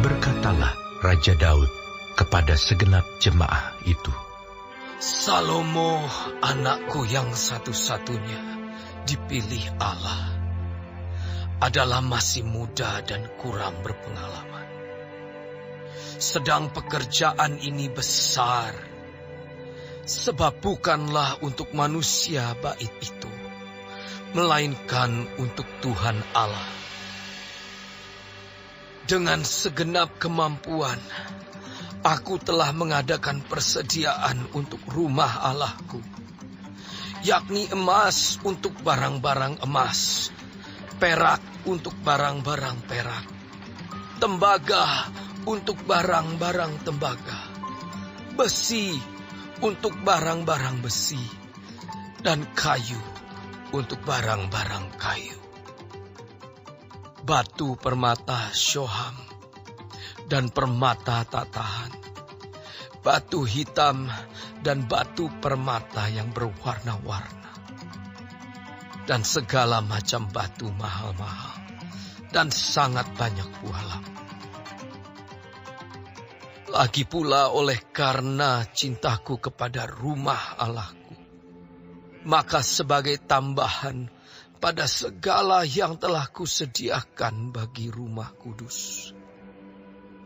Berkatalah Raja Daud kepada segenap jemaah itu, Salomo, anakku yang satu-satunya dipilih Allah, adalah masih muda dan kurang berpengalaman. Sedang pekerjaan ini besar, sebab bukanlah untuk manusia bait itu, melainkan untuk Tuhan Allah. Dengan segenap kemampuan, aku telah mengadakan persediaan untuk rumah Allahku, yakni emas untuk barang-barang emas, perak untuk barang-barang perak, tembaga untuk barang-barang tembaga, besi untuk barang-barang besi, dan kayu untuk barang-barang kayu. Batu permata Shoham dan permata tatahan, batu hitam dan batu permata yang berwarna-warna, dan segala macam batu mahal-mahal, dan sangat banyak buah lam. Lagi pula oleh karena cintaku kepada rumah Allahku, maka sebagai tambahan pada segala yang telah kusediakan bagi rumah kudus,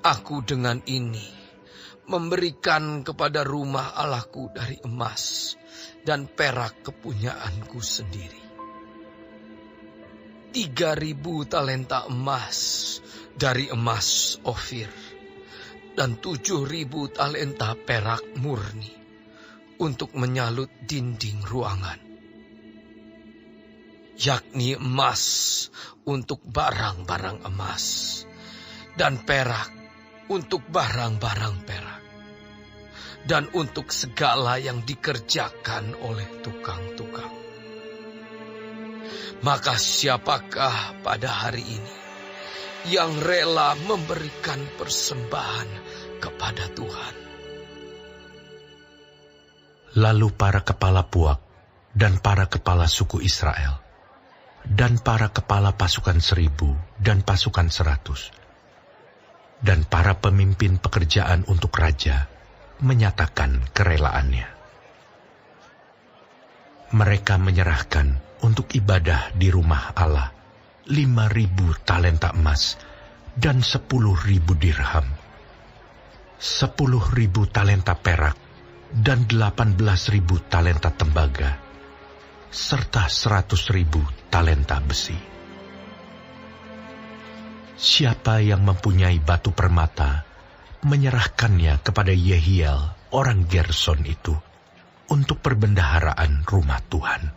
aku dengan ini memberikan kepada rumah Allahku dari emas dan perak kepunyaanku sendiri 3.000 talenta emas dari emas Ofir, dan 7.000 talenta perak murni untuk menyalut dinding ruangan, yakni emas untuk barang-barang emas, dan perak untuk barang-barang perak, dan untuk segala yang dikerjakan oleh tukang-tukang. Maka siapakah pada hari ini yang rela memberikan persembahan kepada Tuhan? Lalu para kepala puak dan para kepala suku Israel, dan para kepala pasukan 1.000 dan pasukan 100, dan para pemimpin pekerjaan untuk raja menyatakan kerelaannya. Mereka menyerahkan untuk ibadah di rumah Allah 5.000 talenta emas dan 10.000 dirham, 10.000 talenta perak dan 18.000 talenta tembaga, serta 100.000 talenta besi. Siapa yang mempunyai batu permata, menyerahkannya kepada Yehiel, orang Gerson itu, untuk perbendaharaan rumah Tuhan.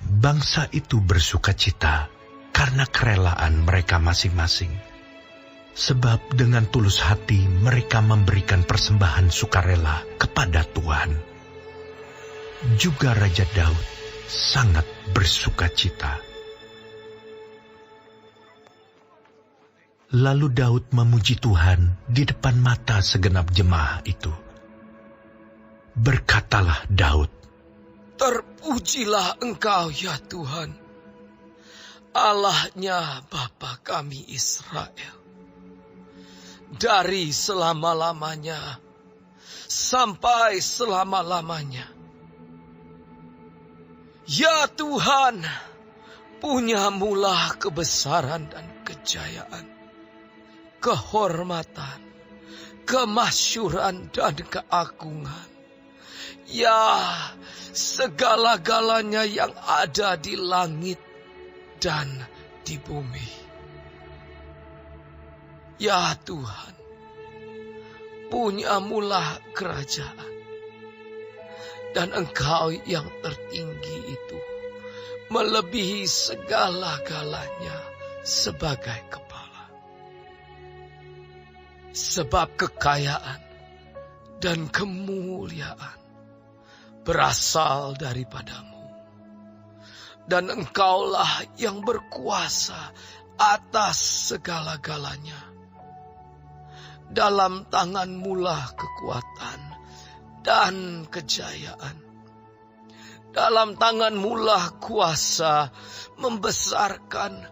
Bangsa itu bersukacita karena kerelaan mereka masing-masing, sebab dengan tulus hati mereka memberikan persembahan sukarela kepada Tuhan. Juga Raja Daud sangat bersukacita. Lalu Daud memuji Tuhan di depan mata segenap jemaah itu. Berkatalah Daud, Terpujilah Engkau ya Tuhan, Allahnya Bapa kami Israel, dari selama-lamanya sampai selama-lamanya. Ya Tuhan, punyamulah kebesaran dan kejayaan, kehormatan, kemasyuran dan keagungan. Ya, segala-galanya yang ada di langit dan di bumi. Ya Tuhan, punyamulah kerajaan, dan Engkau yang tertinggi itu melebihi segala-galanya sebagai kepala. Sebab kekayaan dan kemuliaan berasal daripadamu, dan Engkaulah yang berkuasa atas segala-galanya. Dalam tangan-Mulah kekuatan dan kejayaan. Dalam tangan-Mulah kuasa membesarkan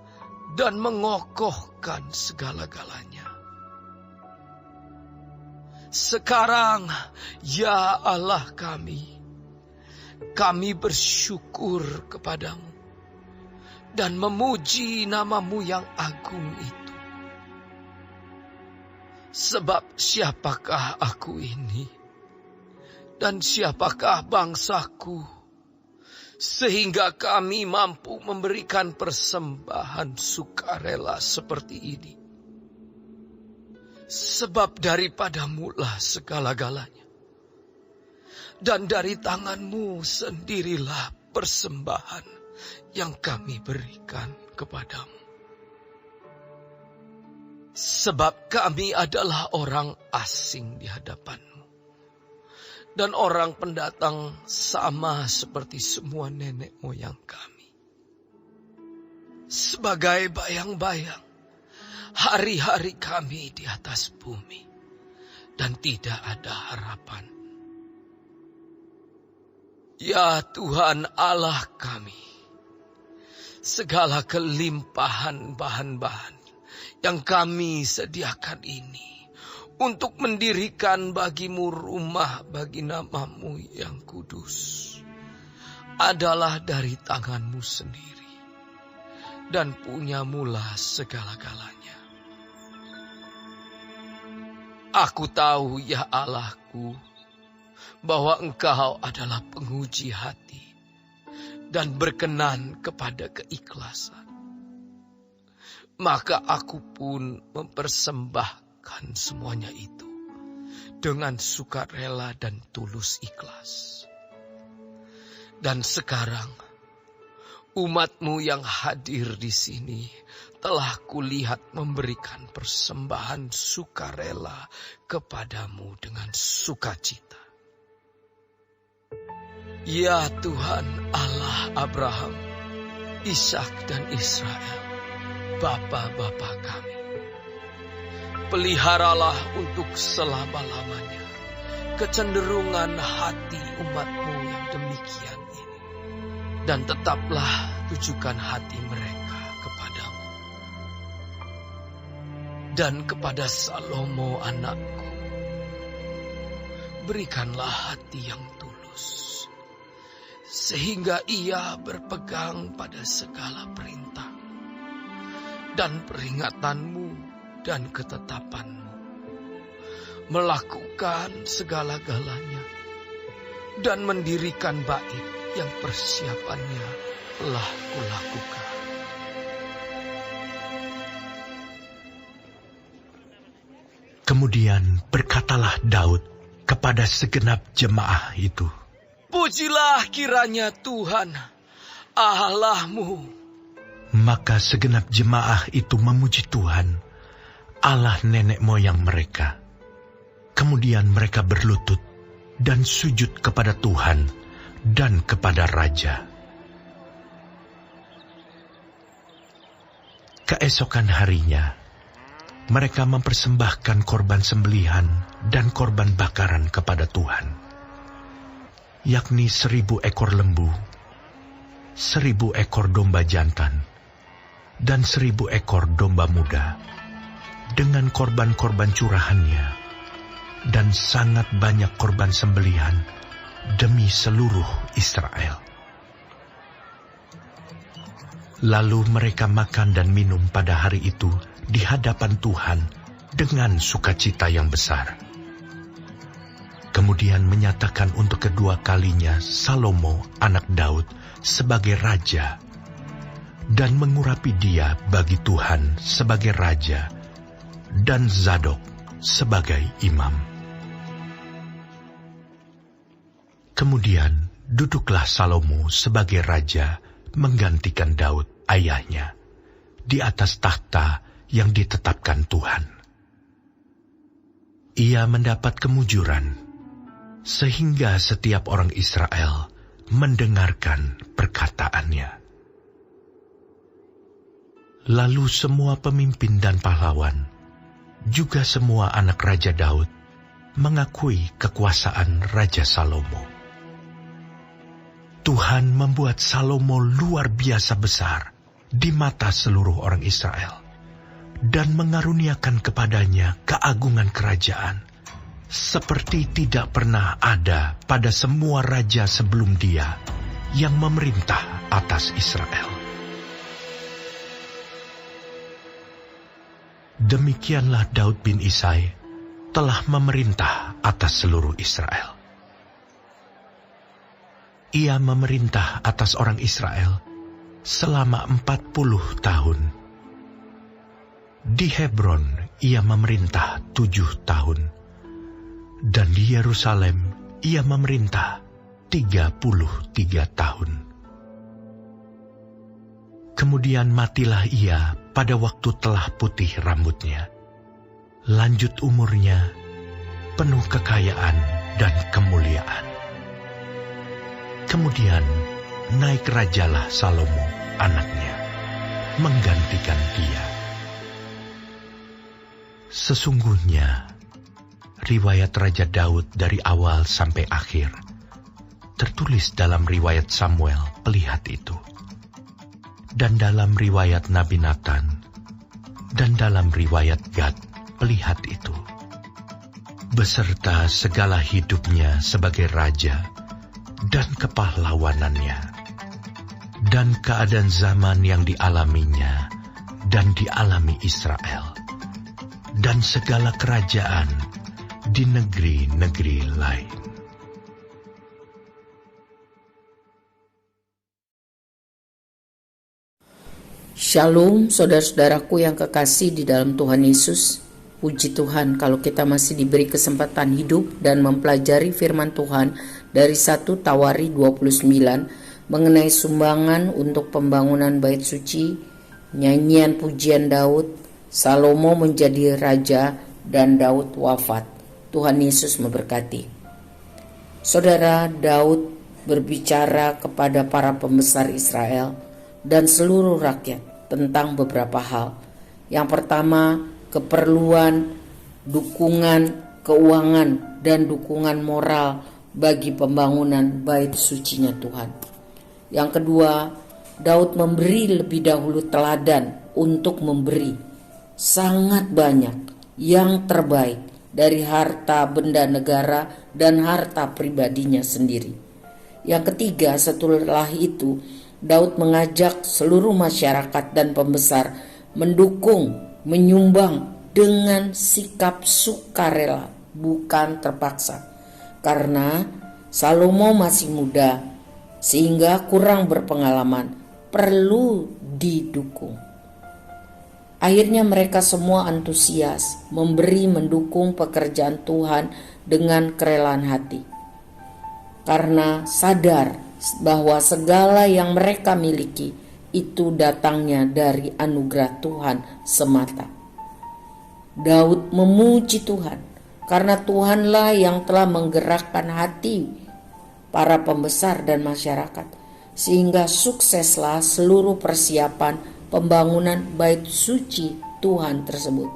dan mengokohkan segala-galanya. Sekarang, ya Allah kami bersyukur kepadamu dan memuji nama-Mu yang agung itu. Sebab siapakah aku ini dan siapakah bangsaku, sehingga kami mampu memberikan persembahan sukarela seperti ini. Sebab daripada-Mu lah segala-galanya, dan dari tangan-Mu sendirilah persembahan yang kami berikan kepadamu. Sebab kami adalah orang asing di hadapan-Mu, dan orang pendatang sama seperti semua nenek moyang kami. Sebagai bayang-bayang hari-hari kami di atas bumi, dan tidak ada harapan. Ya Tuhan Allah kami, segala kelimpahan bahan-bahan yang kami sediakan ini untuk mendirikan bagi-Mu rumah bagi nama-Mu yang kudus adalah dari tangan-Mu sendiri, dan punya-Mu-lah segala-galanya. Aku tahu, ya Allahku, bahwa Engkau adalah penguji hati dan berkenan kepada keikhlasan. Maka aku pun mempersembahkan semuanya itu dengan sukarela dan tulus ikhlas. Dan sekarang, umat-Mu yang hadir di sini telah kulihat memberikan persembahan sukarela kepadamu dengan sukacita. Ya Tuhan Allah Abraham, Ishak dan Israel, bapa-bapa kami, peliharalah untuk selama-lamanya kecenderungan hati umat-Mu yang demikian ini, dan tetaplah tujukan hati mereka kepadamu. Dan kepada Salomo anakku, berikanlah hati yang tulus, sehingga ia berpegang pada segala perintah dan peringatan-Mu dan ketetapan-Mu, melakukan segala-galanya, dan mendirikan bait yang persiapannya telah kulakukan. Kemudian berkatalah Daud kepada segenap jemaah itu, Pujilah kiranya Tuhan Allah-Mu. Maka segenap jemaah itu memuji Tuhan, Allah nenek moyang mereka. Kemudian mereka berlutut dan sujud kepada Tuhan dan kepada Raja. Keesokan harinya, mereka mempersembahkan korban sembelihan dan korban bakaran kepada Tuhan, yakni 1.000 ekor lembu, 1.000 ekor domba jantan, dan 1.000 ekor domba muda, dengan korban-korban curahannya, dan sangat banyak korban sembelihan demi seluruh Israel. Lalu mereka makan dan minum pada hari itu di hadapan Tuhan dengan sukacita yang besar. Kemudian menyatakan untuk kedua kalinya Salomo anak Daud sebagai raja, dan mengurapi dia bagi Tuhan sebagai raja, dan Zadok sebagai imam. Kemudian duduklah Salomo sebagai raja menggantikan Daud ayahnya di atas takhta yang ditetapkan Tuhan. Ia mendapat kemujuran sehingga setiap orang Israel mendengarkan perkataannya. Lalu semua pemimpin dan pahlawan, juga semua anak Raja Daud, mengakui kekuasaan Raja Salomo. Tuhan membuat Salomo luar biasa besar di mata seluruh orang Israel, dan mengaruniakan kepadanya keagungan kerajaan, seperti tidak pernah ada pada semua raja sebelum dia yang memerintah atas Israel. Demikianlah Daud bin Isai telah memerintah atas seluruh Israel. Ia memerintah atas orang Israel selama 40 tahun. Di Hebron ia memerintah 7 tahun, dan di Yerusalem ia memerintah 33 tahun. Kemudian matilah ia pada waktu telah putih rambutnya. Lanjut umurnya, penuh kekayaan dan kemuliaan. Kemudian naik rajalah Salomo, anaknya, menggantikan dia. Sesungguhnya, riwayat Raja Daud dari awal sampai akhir tertulis dalam riwayat Samuel pelihat itu, dan dalam riwayat Nabi Nathan, dan dalam riwayat Gad pelihat itu, beserta segala hidupnya sebagai raja dan kepahlawanannya, dan keadaan zaman yang dialaminya dan dialami Israel, dan segala kerajaan di negeri-negeri lain. Shalom saudara-saudaraku yang kekasih di dalam Tuhan Yesus. Puji Tuhan kalau kita masih diberi kesempatan hidup dan mempelajari firman Tuhan dari 1 Tawari 29 mengenai sumbangan untuk pembangunan bait suci, nyanyian pujian Daud, Salomo menjadi raja dan Daud wafat. Tuhan Yesus memberkati. Saudara, Daud berbicara kepada para pembesar Israel dan seluruh rakyat tentang beberapa hal. Yang pertama, keperluan, dukungan, keuangan, dan dukungan moral bagi pembangunan bait sucinya Tuhan. Yang kedua, Daud memberi lebih dahulu teladan untuk memberi sangat banyak yang terbaik dari harta benda negara dan harta pribadinya sendiri. Yang ketiga, setelah itu Daud mengajak seluruh masyarakat dan pembesar mendukung, menyumbang dengan sikap sukarela, bukan terpaksa. Karena Salomo masih muda, sehingga kurang berpengalaman, perlu didukung. Akhirnya mereka semua antusias, memberi mendukung pekerjaan Tuhan dengan kerelaan hati. Karena sadar bahwa segala yang mereka miliki itu datangnya dari anugerah Tuhan semata. Daud memuji Tuhan karena Tuhanlah yang telah menggerakkan hati para pembesar dan masyarakat, sehingga sukseslah seluruh persiapan pembangunan bait suci Tuhan tersebut.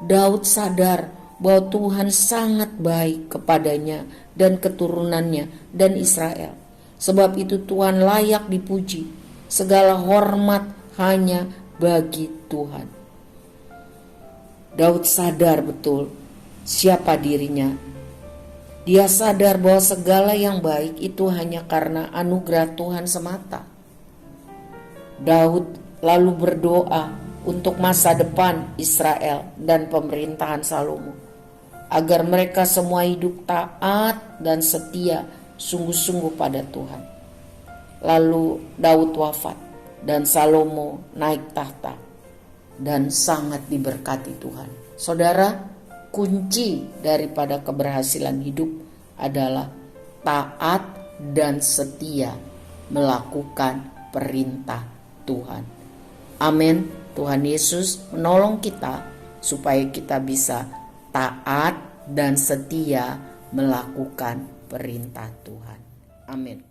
Daud sadar bahwa Tuhan sangat baik kepadanya dan keturunannya dan Israel. Sebab itu Tuhan layak dipuji. Segala hormat hanya bagi Tuhan. Daud sadar betul siapa dirinya. Dia sadar bahwa segala yang baik itu hanya karena anugerah Tuhan semata. Daud lalu berdoa untuk masa depan Israel dan pemerintahan Salomo, agar mereka semua hidup taat dan setia sungguh-sungguh pada Tuhan. Lalu Daud wafat dan Salomo naik tahta dan sangat diberkati Tuhan. Saudara, kunci daripada keberhasilan hidup adalah taat dan setia melakukan perintah Tuhan. Amin. Tuhan Yesus menolong kita supaya kita bisa taat dan setia melakukan perintah Tuhan. Amin.